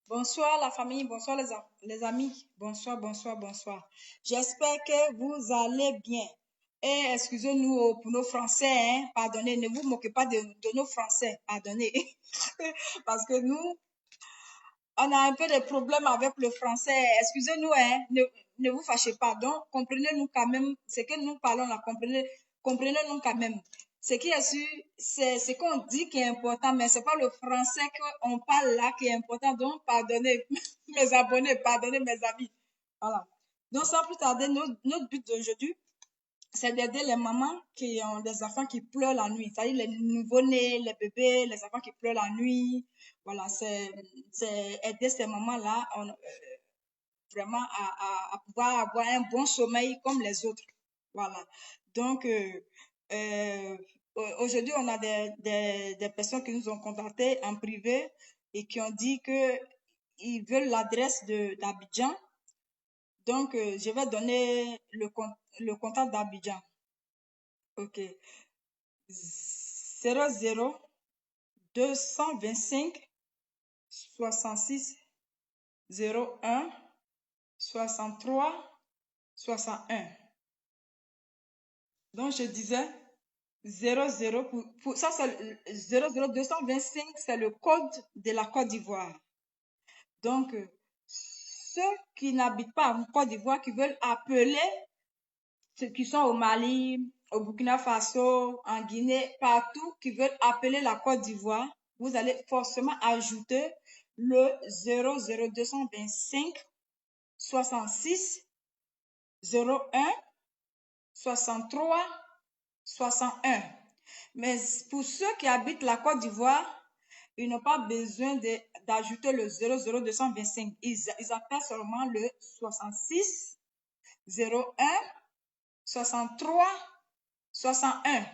Bonsoir la famille, bonsoir les amis, bonsoir, bonsoir, bonsoir. J'espère que vous allez bien. Et excusez-nous pour nos Français, hein, pardonnez, ne vous moquez pas de nos Français, pardonnez. Parce que nous, on a un peu de problèmes avec le français. Excusez-nous, hein, ne vous fâchez pas. Donc, comprenez-nous quand même, ce que nous parlons là, comprenez-nous quand même. Ce qui est sûr, c'est ce qu'on dit qui est important, mais c'est pas le français qu'on parle là qui est important. Donc, pardonnez mes abonnés, pardonnez mes amis. Voilà. Donc, sans plus tarder, notre but d'aujourd'hui, c'est d'aider les mamans qui ont des enfants qui pleurent la nuit. C'est-à-dire les nouveau-nés, les bébés, les enfants qui pleurent la nuit. Voilà, c'est aider ces mamans-là vraiment à pouvoir avoir un bon sommeil comme les autres. Voilà. Donc, aujourd'hui, on a des personnes qui nous ont contactés en privé et qui ont dit qu'ils veulent l'adresse d'Abidjan. Donc, je vais donner le contact d'Abidjan. OK. 00 225 66 01 63 61. Donc, je disais 00 ça, c'est 00 225, c'est le code de la Côte d'Ivoire. Donc, ceux qui n'habitent pas en Côte d'Ivoire, qui veulent appeler ceux qui sont au Mali, au Burkina Faso, en Guinée, partout, qui veulent appeler la Côte d'Ivoire, vous allez forcément ajouter le 00225 66 01 63 61. Mais pour ceux qui habitent la Côte d'Ivoire, ils n'ont pas besoin d'ajouter le 00225. Ils appellent seulement le 66 01 63 61.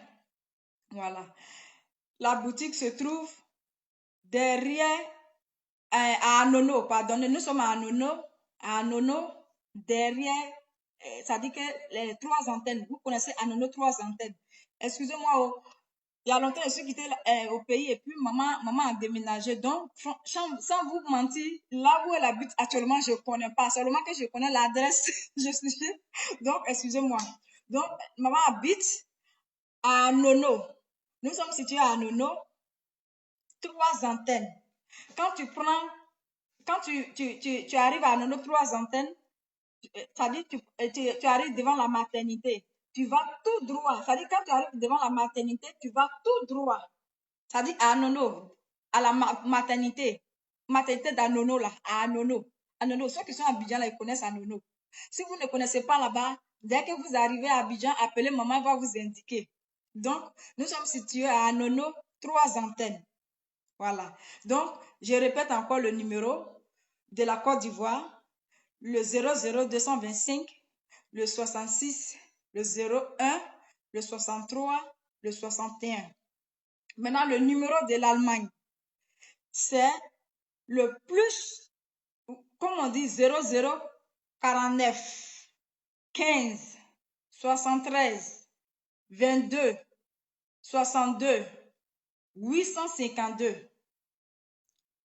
Voilà. La boutique se trouve derrière à Anono, pardonnez, nous sommes à Anono, derrière, ça dit que les 3 antennes, vous connaissez Anono, 3 antennes. Excusez-moi, il y a longtemps, je suis quittée au pays et puis maman a déménagé. Donc, sans vous mentir, là où elle habite actuellement, je ne connais pas. Seulement que je connais l'adresse, je suis. Donc, excusez-moi. Donc, maman habite à Nono. Nous sommes situés à Nono, 3 antennes. Quand tu arrives à Nono, 3 antennes, ça dit tu arrives devant la maternité. Tu vas tout droit. Ça dit quand tu arrives devant la maternité, tu vas tout droit. Ça dit à Nono, à la maternité. Maternité d'Anono là, à Anono. Anono, ceux qui sont à Abidjan là, ils connaissent Anono. Si vous ne connaissez pas là-bas, dès que vous arrivez à Abidjan, appelez maman, elle va vous indiquer. Donc, nous sommes situés à Anono, 3 antennes. Voilà. Donc, je répète encore le numéro de la Côte d'Ivoire, le 00225, le 66, le 01, le 63, le 61. Maintenant, le numéro de l'Allemagne, c'est le plus, comme on dit, 0049 15 73 22 62 852.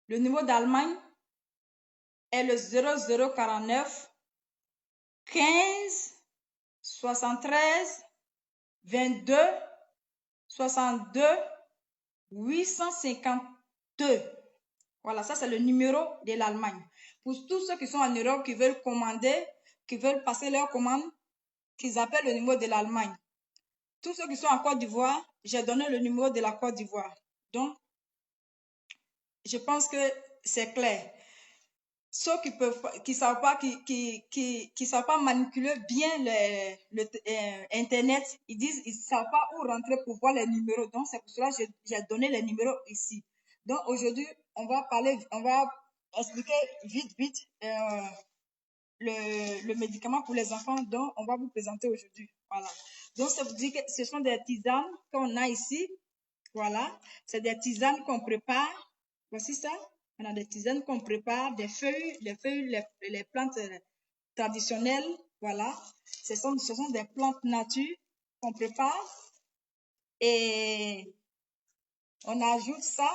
Le numéro d'Allemagne est le 0049 15 73 22 62 852. Voilà, ça c'est le numéro de l'Allemagne. Pour tous ceux qui sont en Europe, qui veulent commander, qui veulent passer leur commande, qu'ils appellent le numéro de l'Allemagne. Tous ceux qui sont en Côte d'Ivoire, j'ai donné le numéro de la Côte d'Ivoire. Donc, je pense que c'est clair. Ceux qui savent pas, qui savent pas manipuler bien Internet, ils savent pas où rentrer pour voir les numéros. Donc, c'est pour cela que j'ai donné les numéros ici. Donc, aujourd'hui, on va expliquer vite, le médicament pour les enfants dont on va vous présenter aujourd'hui. Voilà. Donc, ça veut dire que ce sont des tisanes qu'on a ici. Voilà. C'est des tisanes qu'on prépare. Voici ça. On a des tisanes qu'on prépare, des feuilles, les plantes traditionnelles. Voilà. Ce sont des plantes nature qu'on prépare. Et on ajoute ça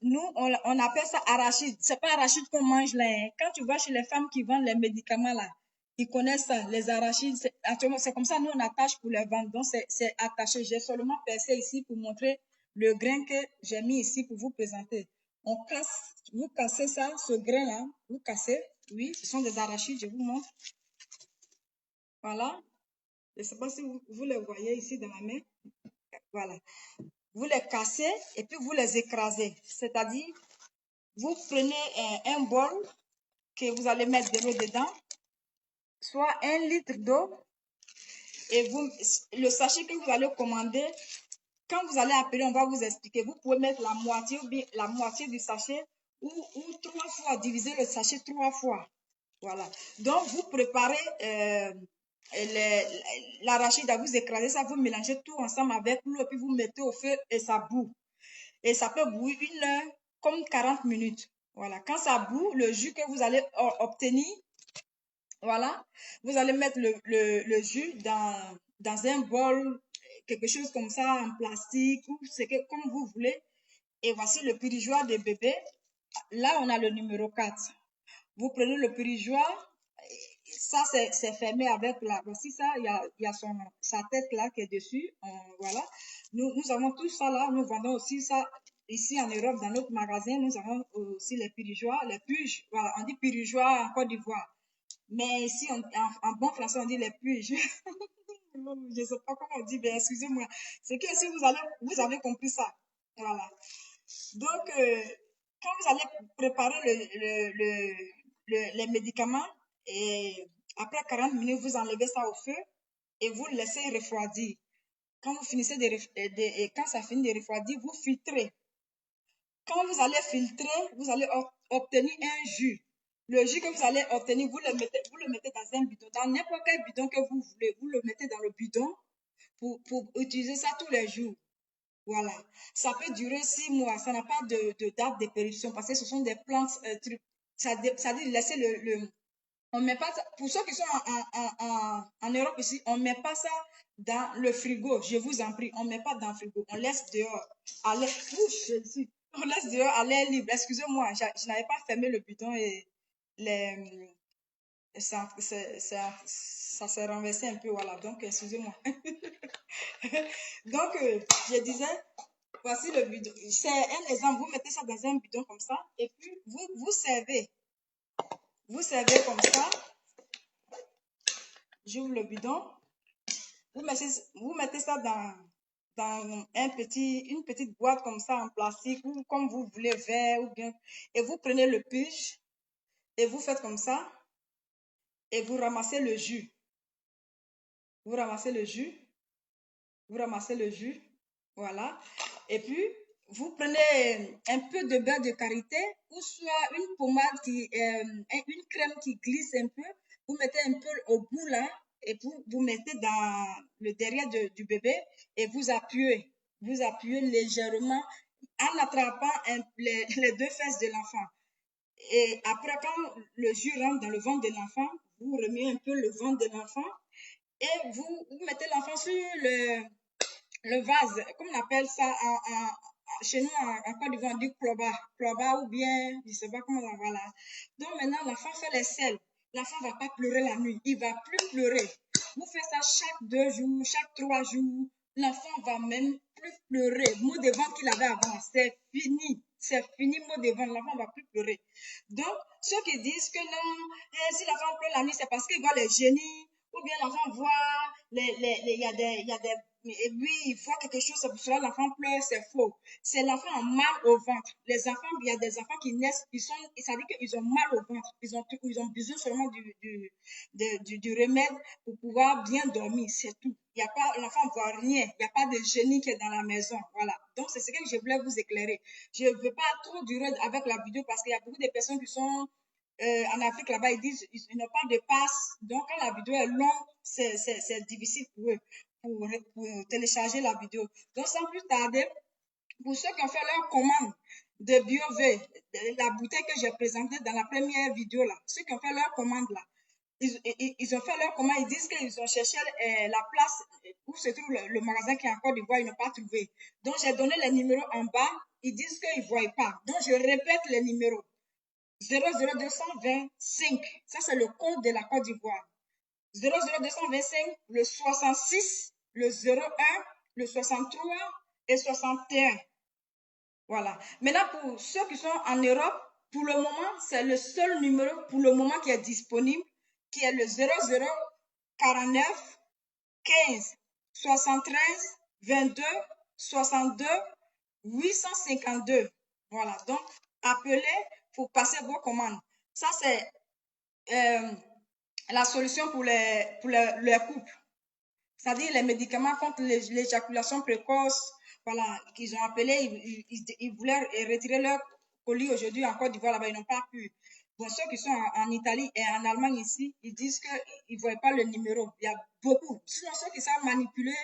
Nous, on appelle ça arachide. C'est pas arachide qu'on mange là, hein. Quand tu vas chez les femmes qui vendent les médicaments là, ils connaissent ça, les arachides. Actuellement, c'est comme ça, nous, on attache pour les vendre. Donc, c'est attaché. J'ai seulement percé ici pour montrer le grain que j'ai mis ici pour vous présenter. On casse, vous cassez ça, ce grain-là, vous cassez. Oui, ce sont des arachides, je vous montre. Voilà. Je ne sais pas si vous les voyez ici dans ma main. Voilà. Vous les cassez et puis vous les écrasez. C'est-à-dire, vous prenez un bol que vous allez mettre de l'eau dedans, soit 1 litre d'eau, et le sachet que vous allez commander, quand vous allez appeler, on va vous expliquer. Vous pouvez mettre la moitié ou bien la moitié du sachet ou 3 fois, diviser le sachet 3 fois. Voilà. Donc, vous préparez l'arachide à vous écraser ça, vous mélangez tout ensemble avec l'eau, puis vous mettez au feu et ça bout. Et ça peut bouillir 1 heure, comme 40 minutes. Voilà. Quand ça bout, le jus que vous allez obtenir, voilà, vous allez mettre le jus dans un bol, quelque chose comme ça, en plastique, ou comme vous voulez. Et voici le pirigeoir de bébé. Là, on a le numéro 4. Vous prenez le pirigeoir, ça c'est fermé avec la, voici ça, il y a sa tête là qui est dessus, voilà. Nous avons tout ça là, nous vendons aussi ça ici en Europe dans notre magasin, nous avons aussi les pirigeoirs, les puges, voilà, on dit pirigeoir en Côte d'Ivoire. Mais ici, en bon français, on dit les puges. Je ne sais pas comment on dit, mais excusez-moi. C'est que si vous avez compris ça. Voilà. Donc, quand vous allez préparer les médicaments, et après 40 minutes, vous enlevez ça au feu et vous le laissez refroidir. Quand vous finissez et quand ça finit de refroidir, vous filtrez. Quand vous allez filtrer, vous allez obtenir un jus. Le jus que vous allez obtenir, vous le mettez dans un bidon, dans n'importe quel bidon que vous voulez. Vous le mettez dans le bidon pour utiliser ça tous les jours. Voilà. Ça peut durer 6 mois. Ça n'a pas de date de péremption parce que ce sont des plantes. Ça dit laisser on met pas ça, pour ceux qui sont en Europe ici, on ne met pas ça dans le frigo. Je vous en prie, on ne met pas dans le frigo. On laisse dehors. On laisse dehors à l'air libre. Excusez-moi, je n'avais pas fermé le bidon et les, ça s'est renversé un peu. Voilà, donc excusez-moi. Donc, je disais, voici le bidon. C'est un exemple. Vous mettez ça dans un bidon comme ça et puis vous servez. Vous servez comme ça. J'ouvre le bidon. Vous mettez ça dans une petite boîte comme ça en plastique ou comme vous voulez, verre ou bien. Et vous prenez le pige et vous faites comme ça et vous ramassez le jus. Vous ramassez le jus. Vous ramassez le jus. Voilà. Et puis, vous prenez un peu de beurre de karité ou soit une pommade une crème qui glisse un peu. Vous mettez un peu au bout là et vous mettez dans le derrière du bébé et vous appuyez. Vous appuyez légèrement en attrapant les 2 fesses de l'enfant. Et après, quand le jus rentre dans le ventre de l'enfant, vous remuez un peu le ventre de l'enfant et vous mettez l'enfant sur le vase, comme on appelle ça chez nous en Côte d'Ivoire, on dit ploba ou bien, je ne sais pas comment on va là. Donc maintenant, l'enfant fait les selles. L'enfant ne va pas pleurer la nuit. Il ne va plus pleurer. Vous faites ça chaque 2 jours, chaque 3 jours. L'enfant va même plus pleurer. Mot de ventre qu'il avait avant, c'est fini. C'est fini, mot de ventre. L'enfant ne va plus pleurer. Donc, ceux qui disent que non, si l'enfant pleure la nuit, c'est parce qu'il voit les génies, ou bien l'enfant voit, il y a des et puis, il voit quelque chose, c'est pour cela l'enfant pleure, c'est faux. C'est l'enfant a mal au ventre. Les enfants, il y a des enfants qui naissent, ça veut dire qu'ils ont mal au ventre. Ils ont besoin seulement du remède pour pouvoir bien dormir, c'est tout. Il y a pas, l'enfant ne voit rien. Il n'y a pas de génie qui est dans la maison. Voilà. Donc, c'est ce que je voulais vous éclairer. Je ne veux pas trop durer avec la vidéo parce qu'il y a beaucoup de personnes qui sont en Afrique là-bas, ils disent ils n'ont pas de passe. Donc, quand la vidéo est longue, c'est difficile pour eux pour télécharger la vidéo. Donc, sans plus tarder, pour ceux qui ont fait leur commande de BioV, la bouteille que j'ai présentée dans la première vidéo là, ceux qui ont fait leur commande là, ils ont fait leur commande, ils disent qu'ils ont cherché la place où se trouve le magasin qui est en Côte d'Ivoire, ils n'ont pas trouvé. Donc, j'ai donné les numéros en bas, ils disent qu'ils ne voient pas. Donc, je répète les numéros. 00225, ça c'est le code de la Côte d'Ivoire. 00225, le 66, le 01, le 63 et 61. Voilà. Maintenant, pour ceux qui sont en Europe, pour le moment, c'est le seul numéro pour le moment qui est disponible, qui est le 0049 15 73 22 62 852. Voilà. Donc, appelez pour passer vos commandes. Ça, c'est la solution pour les couples. C'est-à-dire les médicaments contre l'éjaculation précoce, voilà, qu'ils ont appelé, ils voulaient retirer leur colis aujourd'hui en Côte d'Ivoire, là-bas, ils n'ont pas pu. Bon, ceux qui sont en Italie et en Allemagne ici, ils disent qu'ils ne voient pas le numéro. Il y a beaucoup. Sinon, ceux qui savent manipuler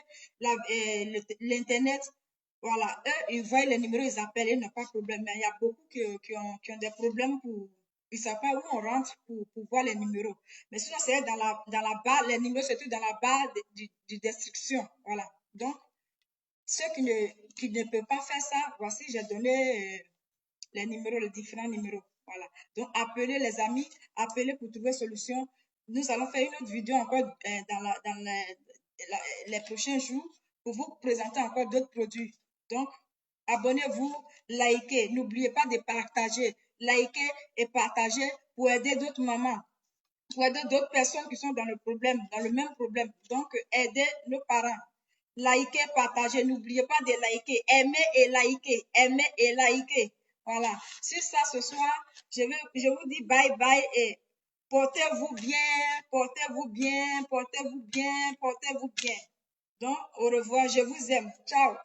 l'Internet, voilà, eux, ils voient les numéros, ils appellent, ils n'ont pas de problème. Mais il y a beaucoup qui ont des problèmes pour. Ils ne savent pas où on rentre pour voir les numéros. Mais sinon, c'est dans la barre, les numéros se trouvent dans la barre de destruction. Voilà. Donc, ceux qui ne peuvent pas faire ça, voici, j'ai donné les numéros, les différents numéros. Voilà. Donc, appelez les amis, appelez pour trouver solution. Nous allons faire une autre vidéo encore dans les prochains jours pour vous présenter encore d'autres produits. Donc, abonnez-vous, likez. N'oubliez pas de partager. Likez et partagez pour aider d'autres mamans, pour aider d'autres personnes qui sont dans le même problème. Donc, aidez nos parents. Likez, partagez. N'oubliez pas de liker. Aimez et likez. Aimez et likez. Voilà. Sur ça, ce soir, je vous dis bye bye et portez-vous bien, portez-vous bien, portez-vous bien, portez-vous bien. Donc, au revoir. Je vous aime. Ciao.